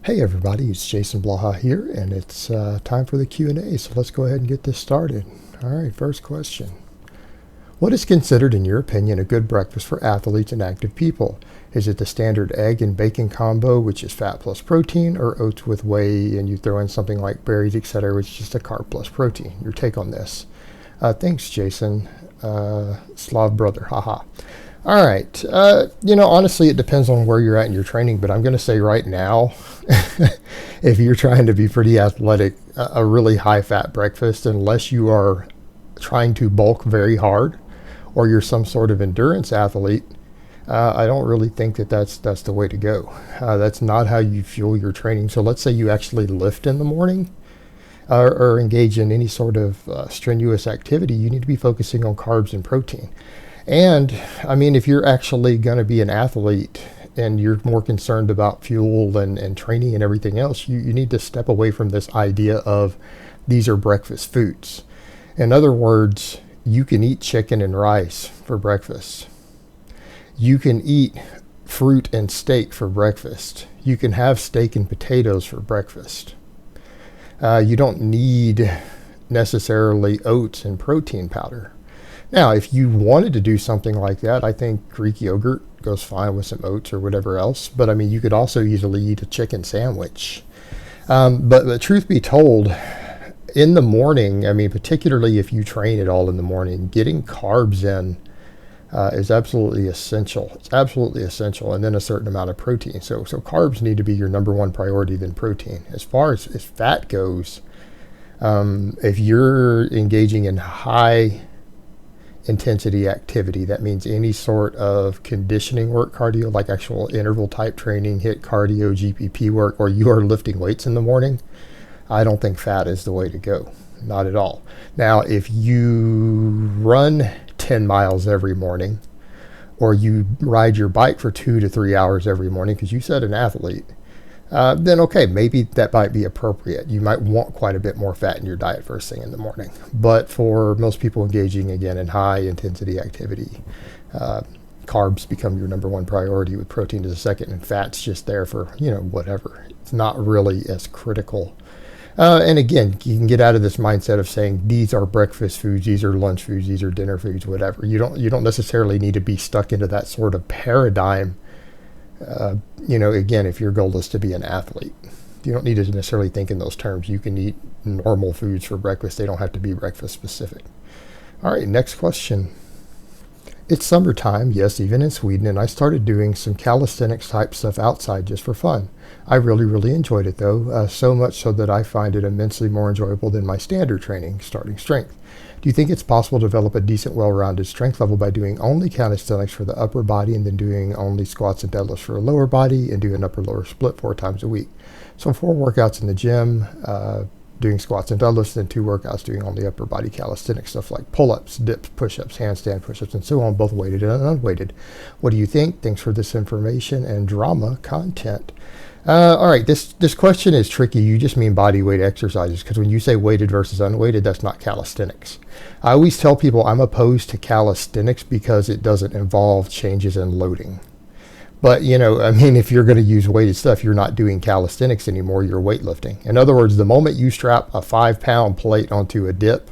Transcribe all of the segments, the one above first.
Hey everybody, it's Jason Blaha here, and it's time for the Q&A, so let's go ahead and get this started. All right, first question. What is considered, in your opinion, a good breakfast for athletes and active people? Is it the standard egg and bacon combo, which is fat plus protein, or oats with whey, and you throw in something like berries, etc., which is just a carb plus protein? Your take on this? Thanks, Jason. Slav brother, haha. All right. Honestly, it depends on where you're at in your training, but I'm going to say right now, if you're trying to be pretty athletic, a really high fat breakfast, unless you are trying to bulk very hard or you're some sort of endurance athlete, I don't really think that that's the way to go. That's not how you fuel your training. So let's say you actually lift in the morning or engage in any sort of strenuous activity, you need to be focusing on carbs and protein. And I mean, if you're actually going to be an athlete and you're more concerned about fuel and training and everything else, you need to step away from this idea of these are breakfast foods. In other words, you can eat chicken and rice for breakfast. You can eat fruit and steak for breakfast. You can have steak and potatoes for breakfast. You don't need necessarily oats and protein powder. Now, if you wanted to do something like that, I think Greek yogurt goes fine with some oats or whatever else. But I mean, you could also easily eat a chicken sandwich. But truth be told, in the morning, I mean, particularly if you train at all in the morning, getting carbs in is absolutely essential. It's absolutely essential. And then a certain amount of protein. So carbs need to be your number one priority than protein. As far as fat goes, if you're engaging in high intensity activity, that means any sort of conditioning work, cardio, like actual interval type training, HIIT cardio, GPP work, or you are lifting weights in the morning, I don't think fat is the way to go. Not at all. Now, if you run 10 miles every morning, or you ride your bike for 2 to 3 hours every morning, because you said an athlete, then okay, maybe that might be appropriate. You might want quite a bit more fat in your diet first thing in the morning. But for most people engaging, again, in high intensity activity, carbs become your number one priority, with protein as a second, and fat's just there for, whatever. It's not really as critical. And again, you can get out of this mindset of saying these are breakfast foods, these are lunch foods, these are dinner foods, whatever. You don't necessarily need to be stuck into that sort of paradigm. Again, if your goal is to be an athlete, you don't need to necessarily think in those terms. You can eat normal foods for breakfast. They don't have to be breakfast specific. All right, next question. It's summertime, yes, even in Sweden, and I started doing some calisthenics type stuff outside just for fun. I really, really enjoyed it though, so much so that I find it immensely more enjoyable than my standard training, starting strength. Do you think it's possible to develop a decent, well-rounded strength level by doing only calisthenics for the upper body and then doing only squats and deadlifts for the lower body and do an upper-lower split 4 times a week? So 4 workouts in the gym, doing squats and deadlifts, then 2 workouts doing only upper body calisthenics stuff like pull-ups, dips, push-ups, handstand push-ups, and so on, both weighted and unweighted. What do you think? Thanks for this information and drama content. All right, this question is tricky. You just mean body weight exercises, because when you say weighted versus unweighted, that's not calisthenics. I always tell people I'm opposed to calisthenics because it doesn't involve changes in loading. But, if you're going to use weighted stuff, you're not doing calisthenics anymore, you're weightlifting. In other words, the moment you strap a 5-pound plate onto a dip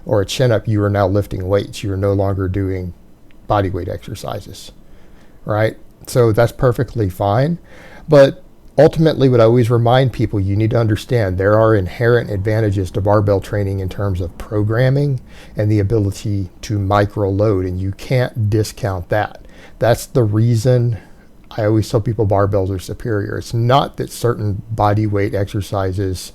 or a chin-up, you are now lifting weights. You are no longer doing body weight exercises, right? So that's perfectly fine. But ultimately, what I always remind people, you need to understand there are inherent advantages to barbell training in terms of programming and the ability to micro load, and you can't discount that. That's the reason I always tell people barbells are superior. It's not that certain body weight exercises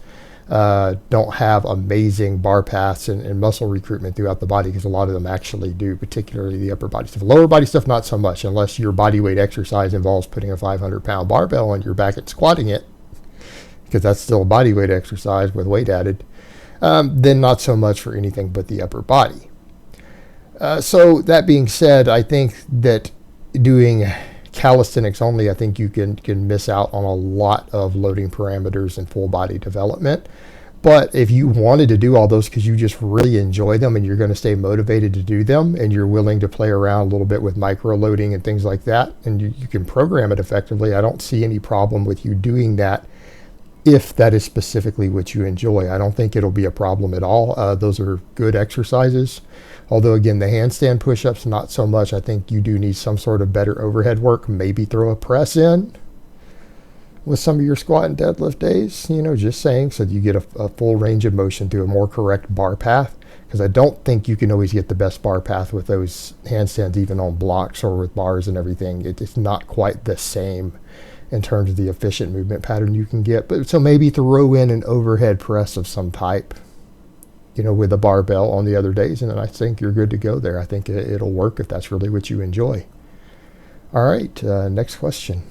don't have amazing bar paths and muscle recruitment throughout the body, because a lot of them actually do, particularly the upper body stuff. Lower body stuff, not so much, unless your body weight exercise involves putting a 500-pound barbell on your back and squatting it, because that's still a body weight exercise with weight added. Then not so much for anything but the upper body. So that being said, I think that doing calisthenics only, I think you can miss out on a lot of loading parameters and full body development. But if you wanted to do all those because you just really enjoy them and you're going to stay motivated to do them, and you're willing to play around a little bit with micro loading and things like that, and you can program it effectively, I don't see any problem with you doing that if that is specifically what you enjoy. I don't think it'll be a problem at all. Those are good exercises. Although, again, the handstand push-ups, not so much. I think you do need some sort of better overhead work. Maybe throw a press in with some of your squat and deadlift days, just saying, so that you get a full range of motion through a more correct bar path. Because I don't think you can always get the best bar path with those handstands, even on blocks or with bars and everything. It's not quite the same in terms of the efficient movement pattern you can get. But so maybe throw in an overhead press of some type, with a barbell on the other days, and then I think you're good to go there. I think it'll work if that's really what you enjoy. All right, next question.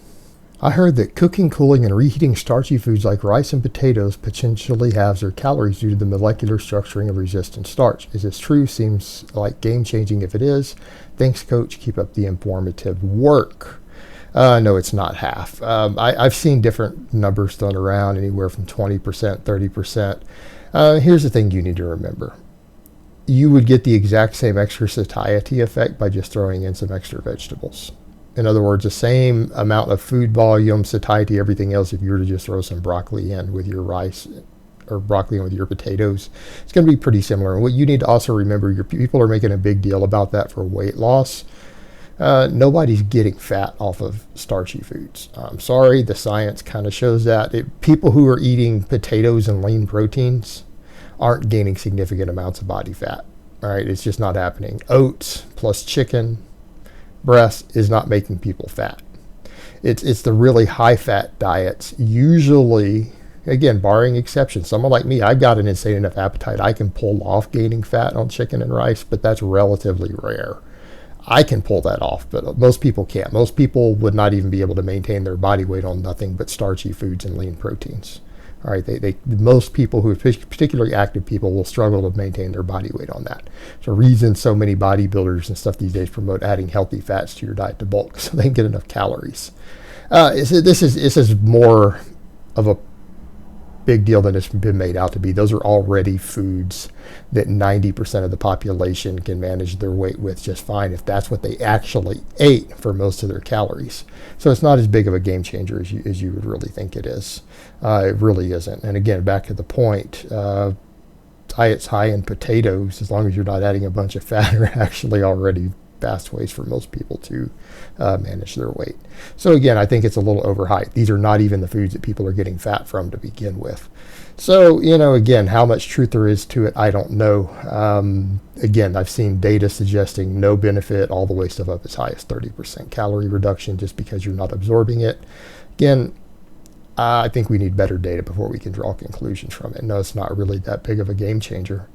I heard that cooking, cooling, and reheating starchy foods like rice and potatoes potentially halves their calories due to the molecular structuring of resistant starch. Is this true? Seems like game-changing if it is. Thanks, Coach. Keep up the informative work. No, it's not half. I've seen different numbers thrown around, anywhere from 20%, 30%. Here's the thing you need to remember. You would get the exact same extra satiety effect by just throwing in some extra vegetables. In other words, the same amount of food volume, satiety, everything else, if you were to just throw some broccoli in with your rice or broccoli in with your potatoes, it's going to be pretty similar. And what you need to also remember, your people are making a big deal about that for weight loss. Nobody's getting fat off of starchy foods. I'm sorry, the science kind of shows that. People who are eating potatoes and lean proteins aren't gaining significant amounts of body fat. All right, it's just not happening. Oats plus chicken breast is not making people fat. It's the really high fat diets, usually, again, barring exceptions. Someone like me, I've got an insane enough appetite. I can pull off gaining fat on chicken and rice, but that's relatively rare. I can pull that off, but most people can't. Most people would not even be able to maintain their body weight on nothing but starchy foods and lean proteins. All right, most people who are particularly active people will struggle to maintain their body weight on that. So reason so many bodybuilders and stuff these days promote adding healthy fats to your diet to bulk so they can get enough calories. This is more of a big deal than it's been made out to be. Those are already foods that 90% of the population can manage their weight with just fine if that's what they actually ate for most of their calories. So it's not as big of a game changer as you would really think it is. It really isn't. And again, back to the point, diets high in potatoes, as long as you're not adding a bunch of fat, are actually already fast ways for most people to manage their weight. So again, I think it's a little overhyped. These are not even the foods that people are getting fat from to begin with. So, again, how much truth there is to it, I don't know. Again, I've seen data suggesting no benefit, all the way stuff up as high as 30% calorie reduction just because you're not absorbing it. Again, I think we need better data before we can draw conclusions from it. No, it's not really that big of a game changer.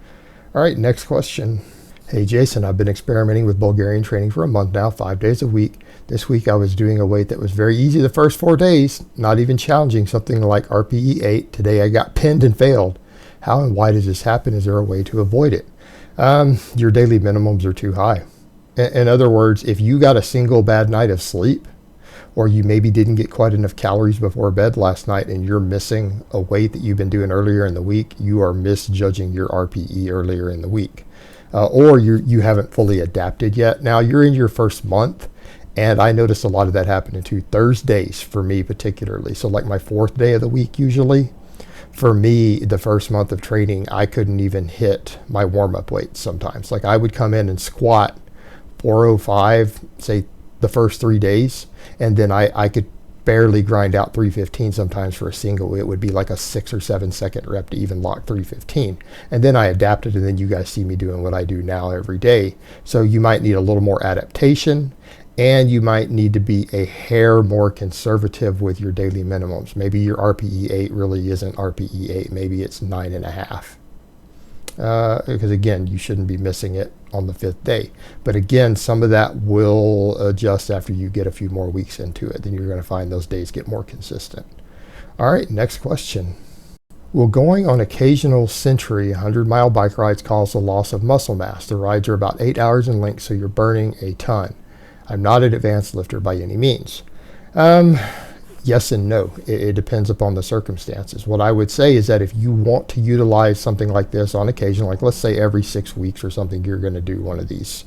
All right, next question. Hey Jason, I've been experimenting with Bulgarian training for a month now, 5 days a week. This week I was doing a weight that was very easy the first 4 days, not even challenging, something like RPE 8. Today I got pinned and failed. How and why does this happen? Is there a way to avoid it? Your daily minimums are too high. In other words, if you got a single bad night of sleep, or you maybe didn't get quite enough calories before bed last night and you're missing a weight that you've been doing earlier in the week, you are misjudging your RPE earlier in the week. Or you haven't fully adapted yet. Now you're in your first month, and I noticed a lot of that happening too. Thursdays for me particularly. So like my 4th day of the week usually. For me, the first month of training, I couldn't even hit my warm-up weights sometimes. Like I would come in and squat 405, say the first 3 days, and then I could barely grind out 315 sometimes for a single. It would be like a 6 or 7 second rep to even lock 315. And then I adapted, and then you guys see me doing what I do now every day. So you might need a little more adaptation, and you might need to be a hair more conservative with your daily minimums. Maybe your RPE 8 really isn't RPE 8. Maybe it's 9.5. Because again, you shouldn't be missing it on the 5th day. But again, some of that will adjust after you get a few more weeks into it. Then you're going to find those days get more consistent. All right, next question. Will going on occasional century 100-mile bike rides cause a loss of muscle mass? The rides are about 8 hours in length, so you're burning a ton. I'm not an advanced lifter by any means. Yes and no. It depends upon the circumstances. What I would say is that if you want to utilize something like this on occasion, like let's say every 6 weeks or something, you're going to do one of these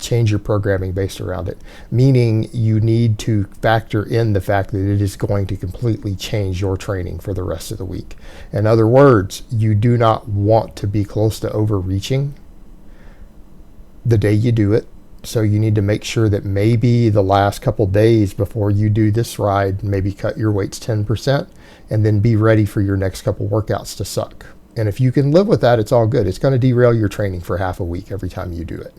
change your programming based around it. Meaning you need to factor in the fact that it is going to completely change your training for the rest of the week. In other words, you do not want to be close to overreaching the day you do it. So you need to make sure that maybe the last couple days before you do this ride, maybe cut your weights 10% and then be ready for your next couple workouts to suck. And if you can live with that, it's all good. It's going to derail your training for half a week every time you do it.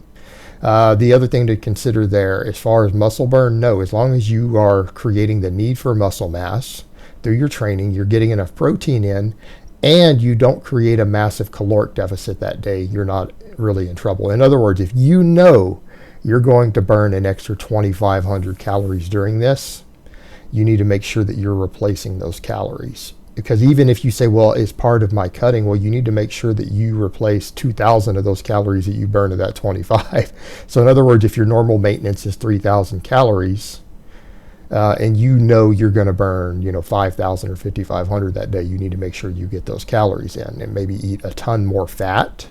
The other thing to consider there, as far as muscle burn, no, as long as you are creating the need for muscle mass through your training, you're getting enough protein in, and you don't create a massive caloric deficit that day, you're not really in trouble. In other words, if you know you're going to burn an extra 2,500 calories during this, you need to make sure that you're replacing those calories. Because even if you say, well, it's part of my cutting, well, you need to make sure that you replace 2,000 of those calories that you burn of that 25. So in other words, if your normal maintenance is 3,000 calories, and you know you're going to burn, 5,000 or 5,500 that day, you need to make sure you get those calories in, and maybe eat a ton more fat,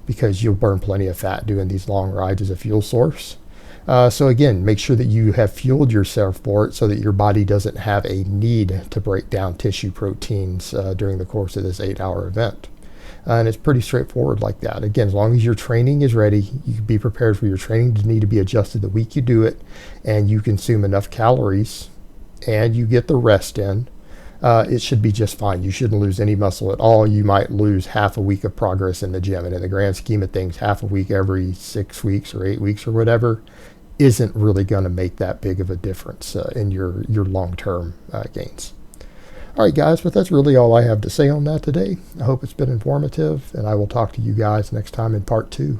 because you'll burn plenty of fat doing these long rides as a fuel source. So again, make sure that you have fueled yourself for it so that your body doesn't have a need to break down tissue proteins during the course of this 8-hour event. And it's pretty straightforward like that. Again, as long as your training is ready, you can be prepared for your training to need to be adjusted the week you do it, and you consume enough calories, and you get the rest in, it should be just fine. You shouldn't lose any muscle at all. You might lose half a week of progress in the gym. And in the grand scheme of things, half a week every 6 weeks or 8 weeks or whatever isn't really going to make that big of a difference in your long-term gains. All right, guys, but that's really all I have to say on that today. I hope it's been informative, and I will talk to you guys next time in part 2.